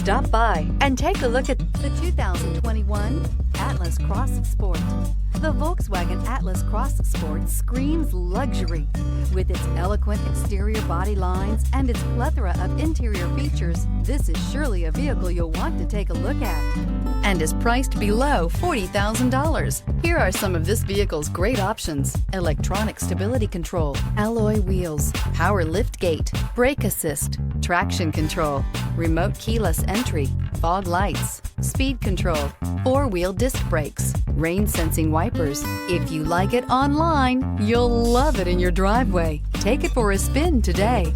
Stop by and take a look at the 2021 Atlas Cross Sport. The Volkswagen Atlas Cross Sport screams luxury. With its eloquent exterior body lines and its plethora of interior features, this is surely a vehicle you'll want to take a look at, and is priced below $40,000. Here are some of this vehicle's great options: electronic stability control, alloy wheels, power liftgate, brake assist, traction control, remote keyless entry, fog lights, speed control, four-wheel disc brakes, rain sensing wipers. If you like it online, you'll love it in your driveway. Take it for a spin today.